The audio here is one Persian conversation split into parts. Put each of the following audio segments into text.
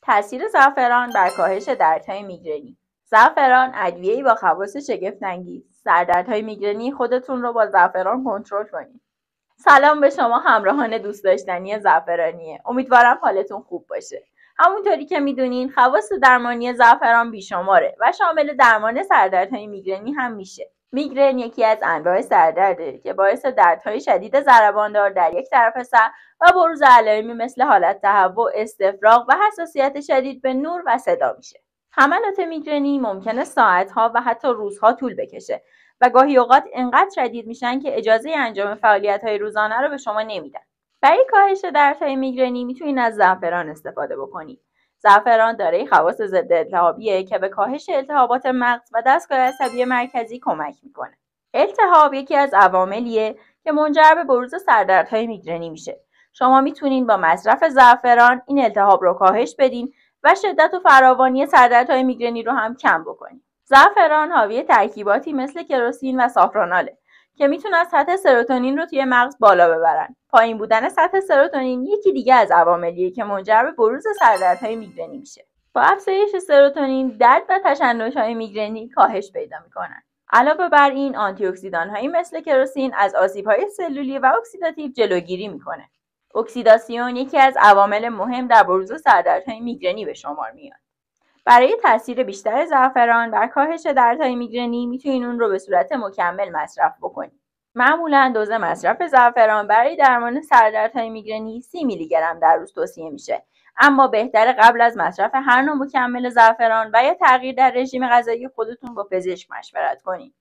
تاثیر زعفران بر کاهش دردهای میگرنی. زعفران ادویه‌ای با خواص شگفت‌انگیز. سردردهای میگرنی خودتون رو با زعفران کنترل کنید. سلام به شما همراهان دوست داشتنی زعفرانیه. امیدوارم حالتون خوب باشه. همونطوری که میدونین خواص درمانی زعفران بیشماره و شامل درمان سردردهای میگرنی هم میشه. میگرن یکی از انواع سردرده که باعث دردهای شدید ضرباندار در یک طرف سر و بروز علائمی مثل حالت تهوع، استفراغ و حساسیت شدید به نور و صدا میشه. حملات میگرنی ممکنه ساعتها و حتی روزها طول بکشه و گاهی اوقات انقدر شدید میشن که اجازه انجام فعالیت‌های روزانه رو به شما نمیدن. برای کاهش دردهای میگرنی میتونید از زعفران استفاده بکنید. زعفران دارای خواص ضد التهابیه که به کاهش التهابات مغز و دستگاه عصبی مرکزی کمک میکنه. التهاب یکی از عواملیه که منجر به بروز سردردهای میگرنی میشه. شما میتونین با مصرف زعفران این التهاب رو کاهش بدین و شدت و فراوانی سردردهای میگرنی رو هم کم بکنین. زعفران حاوی ترکیباتی مثل کروسین و سافراناله که میتونن سطح سروتونین رو توی مغز بالا ببرن. پایین بودن سطح سروتونین یکی دیگه از عواملیه که منجر به بروز سردردهای میگرنی میشه. با افزایش سروتونین درد و تشنج‌های میگرنی کاهش پیدا میکنن. علاوه بر این آنتی اکسیدان‌هایی مثل کروسین از آسیب‌های سلولی و اکسیداتیو جلوگیری میکنه. اکسیداسیون یکی از عوامل مهم در بروز سردردهای میگرنی به شمار میاد. برای تاثیر بیشتر زعفران بر کاهش دردهای میگرنی میتونین اون رو به صورت مکمل مصرف بکنید. معمولاً دوز مصرف زعفران برای درمان سردردهای میگرنی 30 میلی گرم در روز توصیه میشه، اما بهتره قبل از مصرف هر نوع مکمل زعفران و یا تغییر در رژیم غذایی خودتون با پزشک مشورت کنید.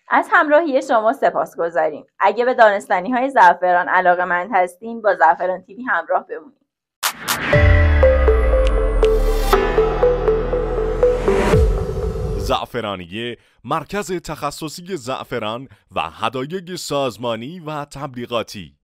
از همراهی شما سپاسگزاریم. اگه به دانستنی‌های زعفران علاقه‌مند هستین با زعفران تیوی همراه بمونید. زعفرانیه، مرکز تخصصی زعفران و هدایای سازمانی و تبلیغاتی.